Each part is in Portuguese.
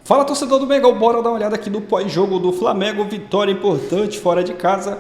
Fala, torcedor do Mengão, bora dar uma olhada aqui no pós-jogo do Flamengo. Vitória importante fora de casa.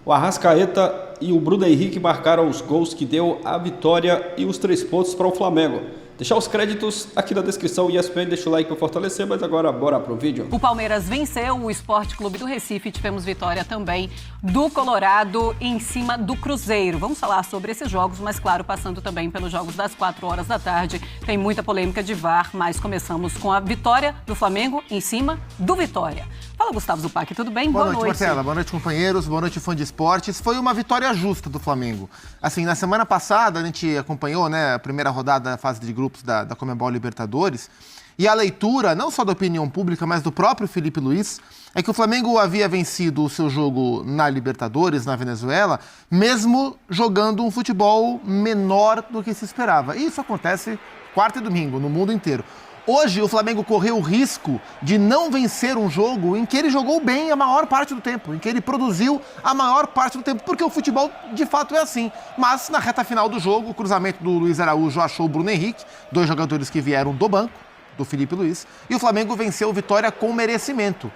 O Arrascaeta e o Bruno Henrique marcaram os gols que deu a vitória e os 3 pontos para o Flamengo. Deixar os créditos aqui na descrição, ESPN, deixa o like para fortalecer, mas agora bora pro vídeo. O Palmeiras venceu o Sport Clube do Recife, tivemos vitória também do Colorado em cima do Cruzeiro. Vamos falar sobre esses jogos, mas claro, passando também pelos jogos das 4 horas da tarde. Tem muita polêmica de VAR, mas começamos com a vitória do Flamengo em cima do Vitória. Fala, Gustavo Zupac, tudo bem? Boa noite, Marcela. Boa noite, companheiros. Boa noite, fã de esportes. Foi uma vitória justa do Flamengo. Assim, na semana passada, a gente acompanhou, né, a primeira rodada da fase de grupos da Conmebol Libertadores, e a leitura, não só da opinião pública, mas do próprio Felipe Luiz, é que o Flamengo havia vencido o seu jogo na Libertadores, na Venezuela, mesmo jogando um futebol menor do que se esperava. E isso acontece quarta e domingo, no mundo inteiro. Hoje, o Flamengo correu o risco de não vencer um jogo em que ele jogou bem a maior parte do tempo, em que ele produziu a maior parte do tempo, porque o futebol, de fato, é assim. Mas, na reta final do jogo, o cruzamento do Luiz Araújo achou o Bruno Henrique, 2 jogadores que vieram do banco, do Felipe Luiz, e o Flamengo venceu o Vitória com merecimento.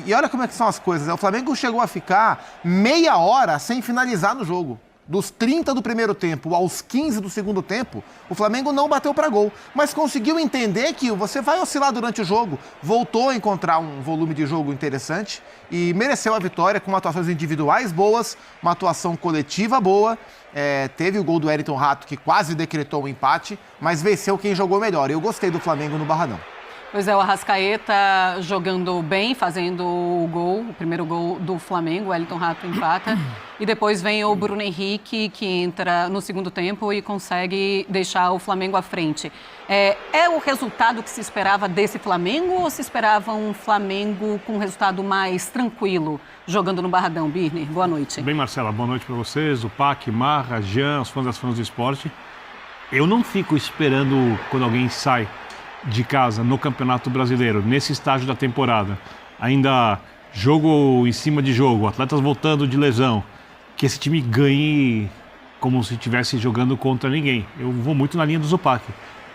E olha como é que são as coisas, o Flamengo chegou a ficar meia hora sem finalizar no jogo. Dos 30 do primeiro tempo aos 15 do segundo tempo, o Flamengo não bateu para gol, mas conseguiu entender que você vai oscilar durante o jogo, voltou a encontrar um volume de jogo interessante e mereceu a vitória com atuações individuais boas, uma atuação coletiva boa. Teve o gol do Wellington Rato, que quase decretou o empate, mas venceu quem jogou melhor. Eu gostei do Flamengo no Barradão. Pois é, o Arrascaeta jogando bem, fazendo o gol, o primeiro gol do Flamengo, o Wellington Rato empata. E depois vem o Bruno Henrique, que entra no segundo tempo e consegue deixar o Flamengo à frente. É o resultado que se esperava desse Flamengo ou se esperava um Flamengo com um resultado mais tranquilo, jogando no Barradão? Birner, boa noite. Bem, Marcela, boa noite para vocês, o Pac, Marra, Jean, os fãs do esporte. Eu não fico esperando quando alguém sai de casa no Campeonato Brasileiro, nesse estágio da temporada, ainda jogo em cima de jogo, atletas voltando de lesão, que esse time ganhe como se estivesse jogando contra ninguém. Eu vou muito na linha do Zupac.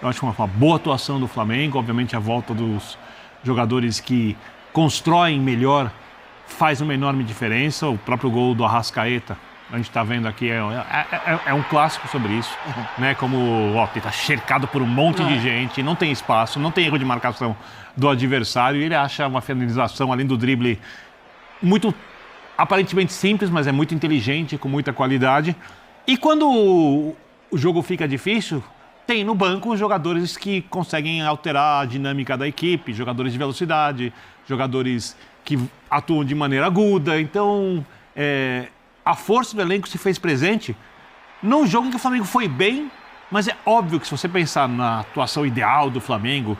Eu acho uma boa atuação do Flamengo, obviamente a volta dos jogadores que constroem melhor faz uma enorme diferença. O próprio gol do Arrascaeta, a gente está vendo aqui, é um clássico sobre isso, né? Como está cercado por um monte de gente, não tem espaço, não tem erro de marcação do adversário, e ele acha uma finalização, além do drible, muito aparentemente simples, mas é muito inteligente, com muita qualidade. E quando o jogo fica difícil, tem no banco jogadores que conseguem alterar a dinâmica da equipe, jogadores de velocidade, jogadores que atuam de maneira aguda. Então, a força do elenco se fez presente num jogo em que o Flamengo foi bem, mas é óbvio que se você pensar na atuação ideal do Flamengo,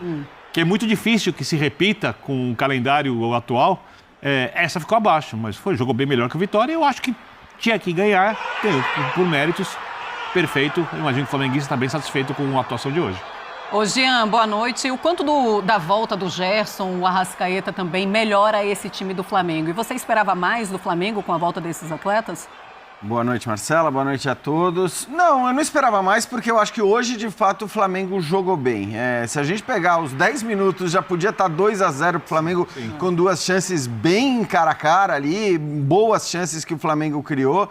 que é muito difícil que se repita com o calendário atual, essa ficou abaixo, mas jogou bem melhor que o Vitória. Eu acho que tinha que ganhar, por méritos, perfeito. Eu imagino que o flamenguista está bem satisfeito com a atuação de hoje. Ô Jean, boa noite. O quanto da volta do Gerson, o Arrascaeta também melhora esse time do Flamengo? E você esperava mais do Flamengo com a volta desses atletas? Boa noite, Marcela. Boa noite a todos. Não, eu não esperava mais porque eu acho que hoje, de fato, o Flamengo jogou bem. Se a gente pegar os 10 minutos, já podia estar 2-0 pro Flamengo. Sim. Com 2 chances bem cara a cara ali, boas chances que o Flamengo criou.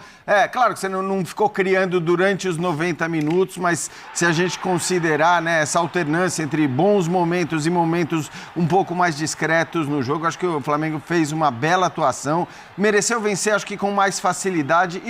Claro que você não ficou criando durante os 90 minutos, mas se a gente considerar, né, essa alternância entre bons momentos e momentos um pouco mais discretos no jogo, acho que o Flamengo fez uma bela atuação. Mereceu vencer, acho que com mais facilidade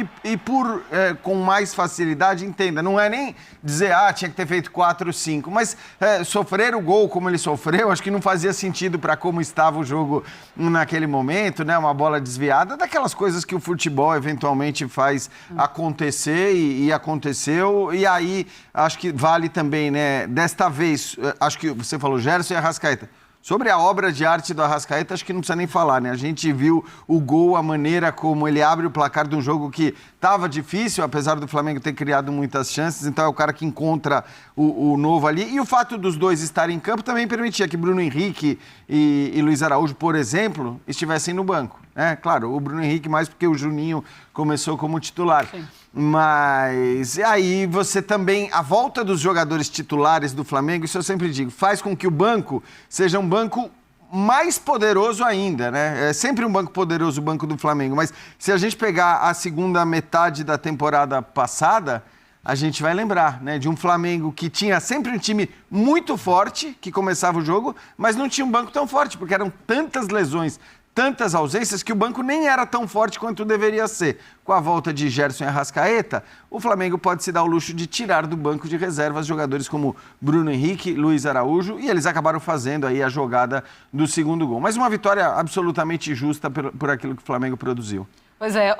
com mais facilidade, entenda, não é nem dizer, tinha que ter feito 4 ou 5, mas sofrer o gol como ele sofreu, acho que não fazia sentido para como estava o jogo naquele momento, né? Uma bola desviada, daquelas coisas que o futebol eventualmente faz acontecer e aconteceu, e aí acho que vale também, né? Desta vez, acho que você falou Gerson e Arrascaeta. Sobre a obra de arte do Arrascaeta, acho que não precisa nem falar, né? A gente viu o gol, a maneira como ele abre o placar de um jogo que estava difícil, apesar do Flamengo ter criado muitas chances, então é o cara que encontra o novo ali. E o fato dos dois estarem em campo também permitia que Bruno Henrique e Luiz Araújo, por exemplo, estivessem no banco. Claro, o Bruno Henrique mais porque o Juninho começou como titular. Sim. Mas aí você também, a volta dos jogadores titulares do Flamengo, isso eu sempre digo, faz com que o banco seja um banco mais poderoso ainda, né? É sempre um banco poderoso o banco do Flamengo, mas se a gente pegar a segunda metade da temporada passada, a gente vai lembrar, né, de um Flamengo que tinha sempre um time muito forte, que começava o jogo, mas não tinha um banco tão forte, porque eram tantas lesões, tantas ausências, que o banco nem era tão forte quanto deveria ser. Com a volta de Gerson e Arrascaeta, o Flamengo pode se dar o luxo de tirar do banco de reservas jogadores como Bruno Henrique, Luiz Araújo, e eles acabaram fazendo aí a jogada do segundo gol. Mas uma vitória absolutamente justa por aquilo que o Flamengo produziu. Pois é,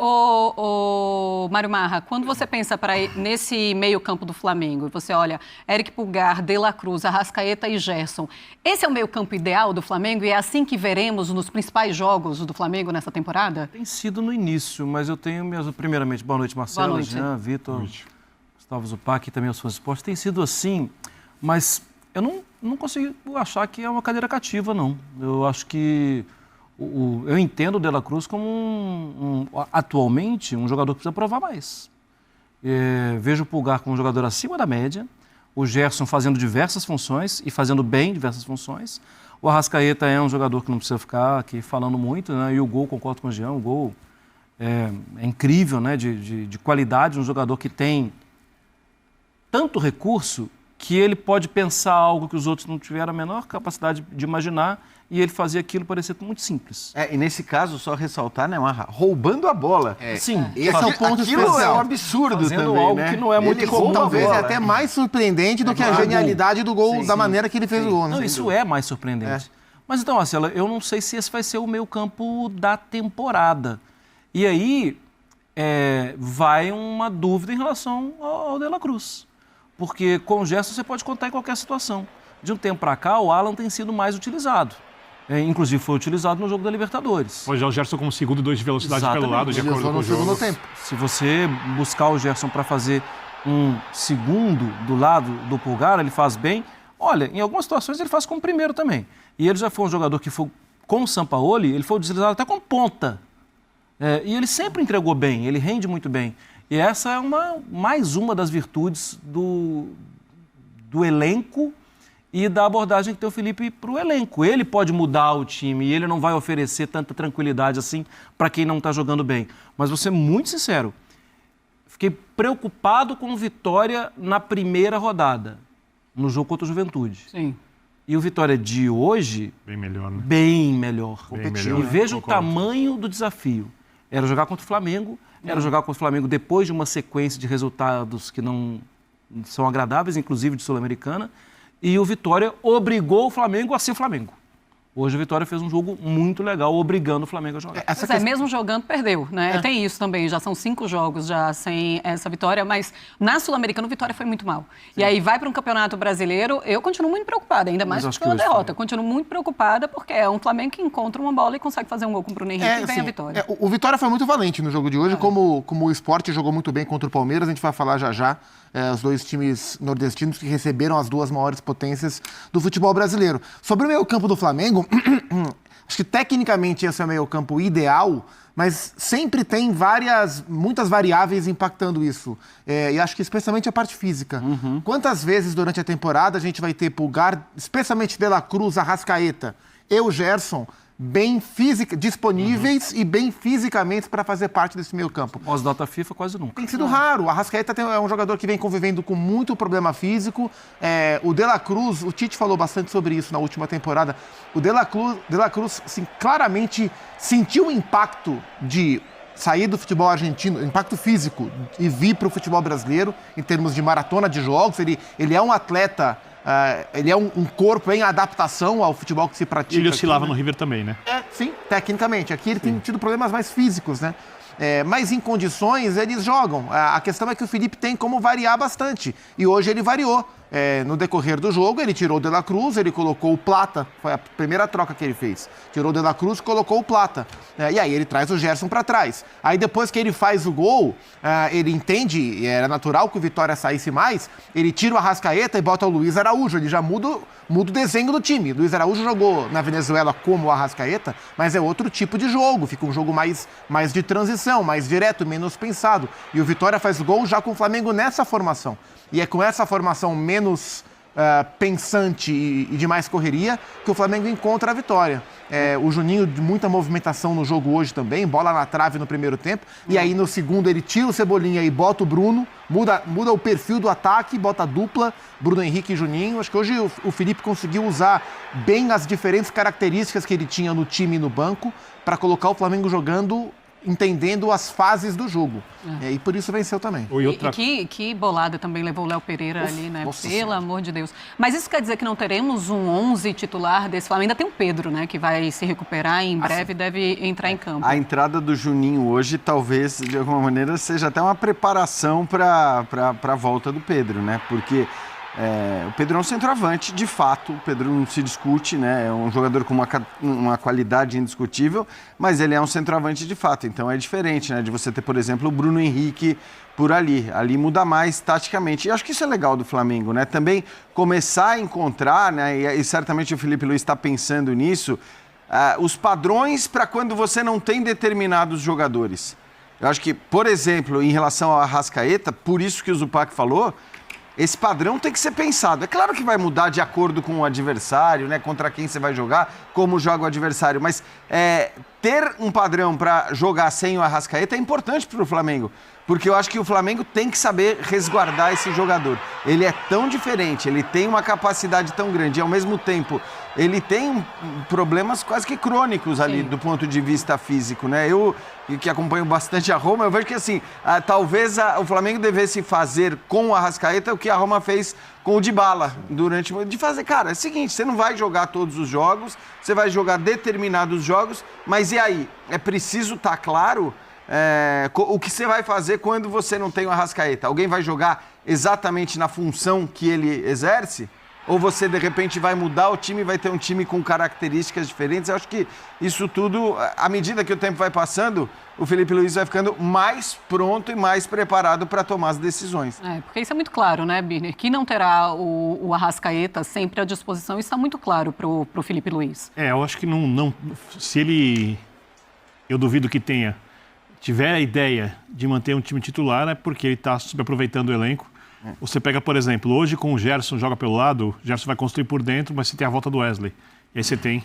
Mário Marra, quando você pensa nesse meio-campo do Flamengo, você olha Eric Pulgar, De La Cruz, Arrascaeta e Gerson, esse é o meio-campo ideal do Flamengo e é assim que veremos nos principais jogos do Flamengo nessa temporada? Tem sido no início, mas eu tenho mesmo, primeiramente, boa noite, Marcelo, boa noite. Jean, Vitor, Gustavo Zupac e também os fãs de esporte. Tem sido assim, mas eu não consigo achar que é uma cadeira cativa, não. Eu acho que eu entendo o De La Cruz como, atualmente, um jogador que precisa provar mais. Vejo o Pulgar como um jogador acima da média, o Gerson fazendo diversas funções e fazendo bem diversas funções. O Arrascaeta é um jogador que não precisa ficar aqui falando muito, né? E o gol, concordo com o Jean, o gol é incrível, né? De qualidade, um jogador que tem tanto recurso que ele pode pensar algo que os outros não tiveram a menor capacidade de imaginar e ele fazia aquilo parecer muito simples. E nesse caso, só ressaltar, né, Marra, roubando a bola. Sim, esse é o ponto aquilo especial. é um absurdo fazendo também, algo né? que não é muito comum. Talvez é até mais surpreendente do que a genialidade do gol, da maneira que ele fez o gol. Não, isso é mais surpreendente. Mas então, Marcelo, eu não sei se esse vai ser o meio campo da temporada. E aí vai uma dúvida em relação ao De La Cruz. Porque com o Gerson você pode contar em qualquer situação. De um tempo para cá, o Alan tem sido mais utilizado. Inclusive foi utilizado no jogo da Libertadores. Pode já o Gerson como segundo e 2 de velocidade pelo lado, de acordo com o jogo. Tempo. Se você buscar o Gerson para fazer um segundo do lado do Pulgar, ele faz bem. Olha, em algumas situações ele faz como primeiro também. E ele já foi um jogador que foi, com o Sampaoli, ele foi utilizado até como ponta. E ele sempre entregou bem, ele rende muito bem. E essa é mais uma das virtudes do elenco e da abordagem que tem o Felipe para o elenco. Ele pode mudar o time e ele não vai oferecer tanta tranquilidade assim para quem não está jogando bem. Mas vou ser muito sincero, fiquei preocupado com o Vitória na primeira rodada, no jogo contra o Juventude. Sim. E o Vitória de hoje... Bem melhor, né? Bem melhor. Bem melhor, E veja o concordo. tamanho do desafio. Era jogar contra o Flamengo, era jogar contra o Flamengo depois de uma sequência de resultados que não são agradáveis, inclusive de Sul-Americana, e o Vitória obrigou o Flamengo a ser Flamengo. Hoje o Vitória fez um jogo muito legal, obrigando o Flamengo a jogar. Mesmo jogando, perdeu, né? Tem isso também, já são 5 jogos já sem essa vitória, mas na Sul-Americana o Vitória foi muito mal. Sim. E aí vai para um campeonato brasileiro, eu continuo muito preocupada, ainda mais pela derrota. Continuo muito preocupada porque é um Flamengo que encontra uma bola e consegue fazer um gol com o Bruno Henrique e vem a vitória. O Vitória foi muito valente no jogo de hoje, como o Sport jogou muito bem contra o Palmeiras, a gente vai falar já. Os dois times nordestinos que receberam as duas maiores potências do futebol brasileiro. Sobre o meio-campo do Flamengo, acho que tecnicamente esse é o meio-campo ideal, mas sempre tem muitas variáveis impactando isso. E acho que especialmente a parte física. Quantas vezes durante a temporada a gente vai ter Pulgar, especialmente De La Cruz, Arrascaeta e o Gerson, bem disponíveis e bem fisicamente para fazer parte desse meio campo. Pós-data FIFA, quase nunca. Tem sido raro. O Arrascaeta é um jogador que vem convivendo com muito problema físico. O De La Cruz, o Tite falou bastante sobre isso na última temporada. O De La Cruz assim, claramente sentiu o impacto de sair do futebol argentino, impacto físico, e vir para o futebol brasileiro, em termos de maratona de jogos. Ele é um atleta... ele é um corpo em adaptação ao futebol que se pratica. Ele oscilava no River também, né? Sim, tecnicamente. Aqui ele tem tido problemas mais físicos, né? Mas em condições eles jogam. A questão é que o Felipe tem como variar bastante. E hoje ele variou. no decorrer do jogo, ele tirou o De La Cruz, ele colocou o Plata, foi a primeira troca que ele fez. Tirou o De La Cruz e colocou o Plata. E aí ele traz o Gerson para trás. Aí depois que ele faz o gol, ele entende, e era natural que o Vitória saísse mais, ele tira o Arrascaeta e bota o Luiz Araújo, ele já muda o desenho do time. Luiz Araújo jogou na Venezuela como o Arrascaeta, mas é outro tipo de jogo, fica um jogo mais de transição, mais direto, menos pensado. E o Vitória faz o gol já com o Flamengo nessa formação. E é com essa formação menos pensante e de mais correria que o Flamengo encontra a vitória. O Juninho, de muita movimentação no jogo hoje também, bola na trave no primeiro tempo, e aí no segundo ele tira o Cebolinha e bota o Bruno, muda o perfil do ataque, bota a dupla, Bruno Henrique e Juninho. Acho que hoje o Felipe conseguiu usar bem as diferentes características que ele tinha no time e no banco para colocar o Flamengo jogando, entendendo as fases do jogo. E por isso venceu também. Que bolada também levou o Léo Pereira ali, né? Nossa Pelo Senhora. amor de Deus. Mas isso quer dizer que não teremos um 11 titular desse Flamengo? Ainda tem o Pedro, né? Que vai se recuperar e em breve deve entrar em campo. A entrada do Juninho hoje, talvez, de alguma maneira, seja até uma preparação para a volta do Pedro, né? Porque o Pedro é um centroavante, de fato, o Pedro não se discute, né? É um jogador com uma qualidade indiscutível, mas ele é um centroavante de fato, então é diferente, né? De você ter, por exemplo, o Bruno Henrique por ali. Ali muda mais taticamente. E acho que isso é legal do Flamengo, né? Também começar a encontrar, né? E certamente o Felipe Luiz está pensando nisso, os padrões para quando você não tem determinados jogadores. Eu acho que, por exemplo, em relação ao Arrascaeta, por isso que o Zupac falou, esse padrão tem que ser pensado. É claro que vai mudar de acordo com o adversário, né? Contra quem você vai jogar, como joga o adversário. Mas ter um padrão para jogar sem o Arrascaeta é importante para o Flamengo. Porque eu acho que o Flamengo tem que saber resguardar esse jogador. Ele é tão diferente, ele tem uma capacidade tão grande e, ao mesmo tempo, ele tem problemas quase que crônicos ali do ponto de vista físico, né? Eu, que acompanho bastante a Roma, eu vejo que, assim, talvez o Flamengo devesse fazer com o Arrascaeta o que a Roma fez com o Dybala de fazer, cara, é o seguinte, você não vai jogar todos os jogos, você vai jogar determinados jogos, mas e aí? É preciso estar claro o que você vai fazer quando você não tem o Arrascaeta? Alguém vai jogar exatamente na função que ele exerce? Ou você, de repente, vai mudar o time e vai ter um time com características diferentes? Eu acho que isso tudo, à medida que o tempo vai passando, o Felipe Luiz vai ficando mais pronto e mais preparado para tomar as decisões. Porque isso é muito claro, né, Birner? Que não terá o Arrascaeta sempre à disposição, isso está muito claro para o Felipe Luiz. Eu acho que não... Se ele... Eu duvido que tiver a ideia de manter um time titular, é porque ele está subaproveitando o elenco. Você pega, por exemplo, hoje com o Gerson joga pelo lado, o Gerson vai construir por dentro, mas você tem a volta do Wesley. E aí você tem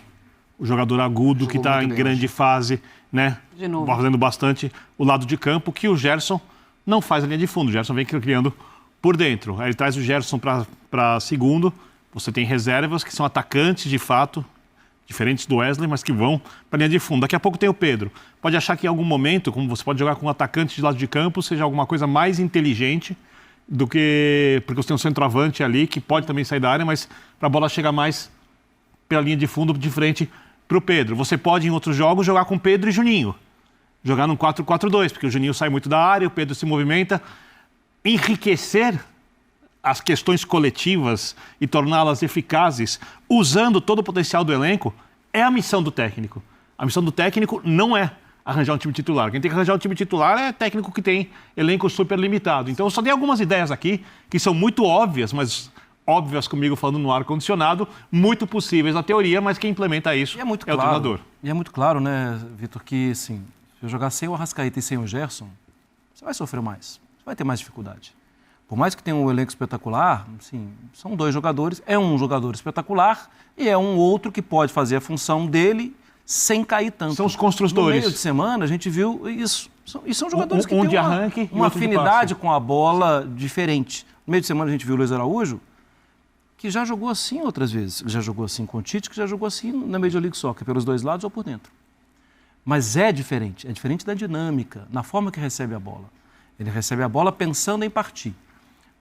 o jogador agudo que está em grande fase, né? De novo. Fazendo bastante o lado de campo, que o Gerson não faz a linha de fundo. O Gerson vem criando por dentro. Aí ele traz o Gerson para segundo. Você tem reservas que são atacantes de fato, diferentes do Wesley, mas que vão para a linha de fundo. Daqui a pouco tem o Pedro. Pode achar que em algum momento, como você pode jogar com um atacante de lado de campo, seja alguma coisa mais inteligente do que... Porque você tem um centroavante ali que pode também sair da área, mas para a bola chegar mais pela linha de fundo, de frente para o Pedro. Você pode, em outros jogos, jogar com Pedro e Juninho. Jogar num 4-4-2, porque o Juninho sai muito da área, o Pedro se movimenta. Enriquecer as questões coletivas e torná-las eficazes, usando todo o potencial do elenco, é a missão do técnico. A missão do técnico não é arranjar um time titular. Quem tem que arranjar um time titular é técnico que tem elenco super limitado. Então, eu só dei algumas ideias aqui que são muito óbvias, mas óbvias comigo falando no ar-condicionado, muito possíveis na teoria, mas quem implementa isso é muito o treinador. E é muito claro, né, Vitor, que assim, se eu jogar sem o Arrascaeta e sem o Gerson, você vai sofrer mais, você vai ter mais dificuldade. Por mais que tenha um elenco espetacular, assim, são dois jogadores, é um jogador espetacular e é um outro que pode fazer a função dele sem cair tanto. São os construtores. No meio de semana a gente viu isso. E são jogadores que têm arranque, uma afinidade com a bola diferente. No meio de semana a gente viu o Luiz Araújo, que já jogou assim outras vezes. Já jogou assim com o Tite, que já jogou assim na Major League Soccer, pelos dois lados ou por dentro. Mas é diferente da dinâmica, na forma que recebe a bola. Ele recebe a bola pensando em partir.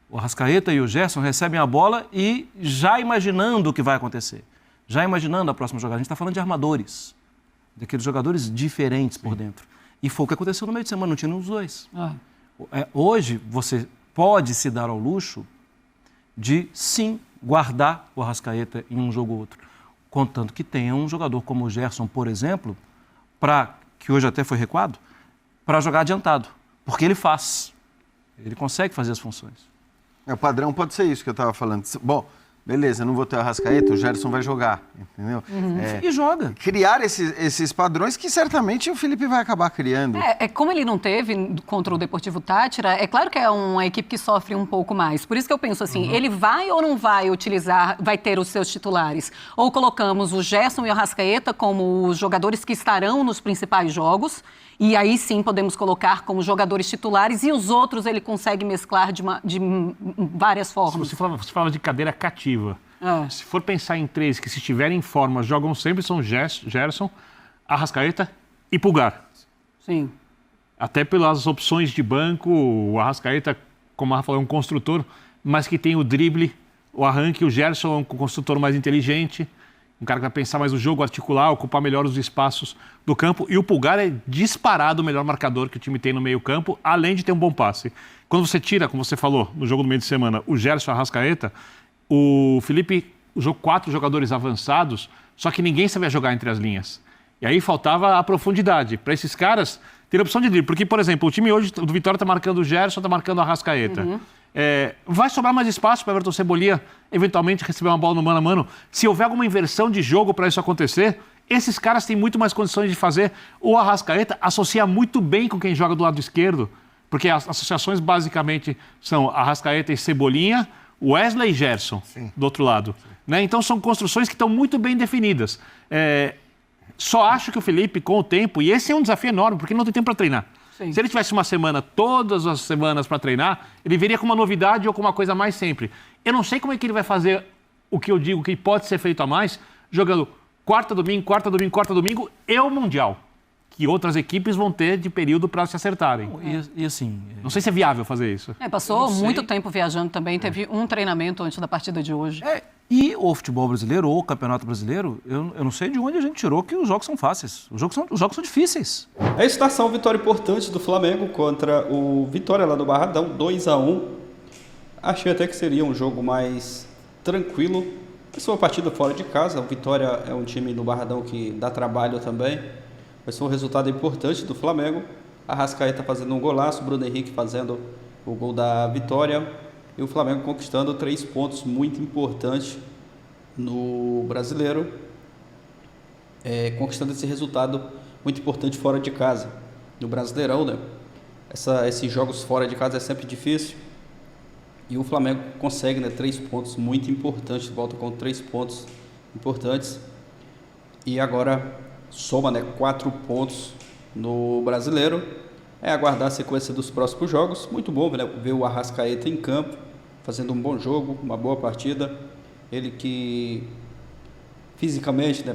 O Arrascaeta e o Gerson recebem a bola e já imaginando o que vai acontecer. Já imaginando a próxima jogada. A gente está falando de armadores, daqueles jogadores diferentes por dentro. E foi o que aconteceu no meio de semana, não tinha nenhum dos dois. Hoje, você pode se dar ao luxo de, sim, guardar o Arrascaeta em um jogo ou outro. Contanto que tenha um jogador como o Gerson, por exemplo, que hoje até foi recuado, para jogar adiantado. Porque ele faz. Ele consegue fazer as funções. O padrão pode ser isso que eu estava falando. Bom, beleza, não vou ter o Arrascaeta, o Gerson vai jogar, entendeu? E joga. Criar esses padrões que certamente o Felipe vai acabar criando. Como ele não teve contra o Deportivo Táchira, é claro que é uma equipe que sofre um pouco mais. Por isso que eu penso assim, ele vai ou não vai utilizar, vai ter os seus titulares? Ou colocamos o Gerson e o Arrascaeta como os jogadores que estarão nos principais jogos, e aí sim podemos colocar como jogadores titulares, e os outros ele consegue mesclar de várias formas. Você fala de cadeira cativa. Se for pensar em 3 que, se estiverem em forma, jogam sempre, são Gerson, Arrascaeta e Pulgar. Sim. Até pelas opções de banco, o Arrascaeta, como a Rafa falou, é um construtor, mas que tem o drible, o arranque. O Gerson é um construtor mais inteligente, um cara que vai pensar mais o jogo, articular, ocupar melhor os espaços do campo. E o Pulgar é disparado o melhor marcador que o time tem no meio campo, além de ter um bom passe. Quando você tira, como você falou, no jogo do meio de semana, o Gerson e o Arrascaeta, o Felipe usou 4 jogadores avançados, só que ninguém sabia jogar entre as linhas. E aí faltava a profundidade. Para esses caras, ter opção de drible. Porque, por exemplo, o time hoje do Vitória está marcando o Gerson, está marcando o Arrascaeta. Vai sobrar mais espaço para o Everton Cebolinha eventualmente receber uma bola no mano a mano. Se houver alguma inversão de jogo para isso acontecer, esses caras têm muito mais condições de fazer. O Arrascaeta associa muito bem com quem joga do lado esquerdo, porque as associações basicamente são Arrascaeta e Cebolinha, Wesley e Gerson, do outro lado. Né? Então são construções que estão muito bem definidas. Só acho que o Felipe, com o tempo, e esse é um desafio enorme, porque não tem tempo para treinar. Sim. Se ele tivesse uma semana, todas as semanas para treinar, ele viria com uma novidade ou com uma coisa a mais sempre. Eu não sei como é que ele vai fazer o que eu digo que pode ser feito a mais, jogando quarta, domingo e o Mundial, que outras equipes vão ter de período para se acertarem. E assim... Não sei se é viável fazer isso. Passou muito tempo viajando também, teve um treinamento antes da partida de hoje. E o futebol brasileiro, ou o campeonato brasileiro, eu não sei de onde a gente tirou que os jogos são fáceis. Os jogos são difíceis. A estação vitória importante do Flamengo contra o Vitória lá do Barradão, 2-1. Achei até que seria um jogo mais tranquilo. Vai ser uma partida fora de casa. O Vitória é um time do Barradão que dá trabalho também. Vai ser um resultado importante do Flamengo. Arrascaeta fazendo um golaço, Bruno Henrique fazendo o gol da vitória. E o Flamengo conquistando 3 pontos muito importantes no Brasileiro. Conquistando esse resultado muito importante fora de casa. No Brasileirão, né? Esses jogos fora de casa é sempre difícil. E o Flamengo consegue, né, 3 pontos muito importantes. Volta com 3 pontos importantes. E agora soma, né, 4 pontos no Brasileiro. Aguardar a sequência dos próximos jogos. Muito bom, né, ver o Arrascaeta em campo, fazendo um bom jogo, uma boa partida. Ele que fisicamente, né,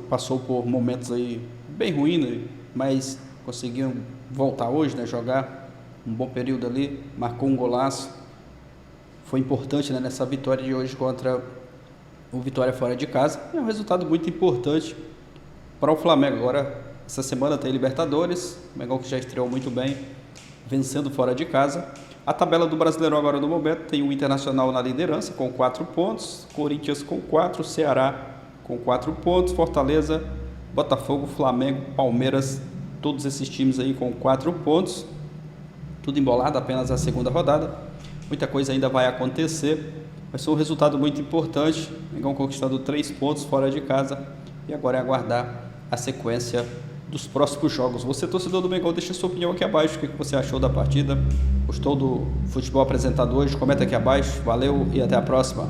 passou por momentos aí bem ruins, né, mas conseguiu voltar hoje, né, jogar um bom período ali, marcou um golaço. Foi importante, né, nessa vitória de hoje contra o Vitória fora de casa. É um resultado muito importante para o Flamengo. Agora, essa semana tem Libertadores, o Mengão que já estreou muito bem, vencendo fora de casa. A tabela do Brasileirão agora no momento tem o Internacional na liderança com 4 pontos, Corinthians com 4, Ceará com 4 pontos, Fortaleza, Botafogo, Flamengo, Palmeiras, todos esses times aí com 4 pontos. Tudo embolado, apenas a segunda rodada. Muita coisa ainda vai acontecer. Vai ser um resultado muito importante. O Mengão conquistando 3 pontos fora de casa. E agora é aguardar a sequência dos próximos jogos. Você, torcedor do Mengão, deixa sua opinião aqui abaixo. O que você achou da partida? Gostou do futebol apresentado hoje? Comenta aqui abaixo. Valeu e até a próxima.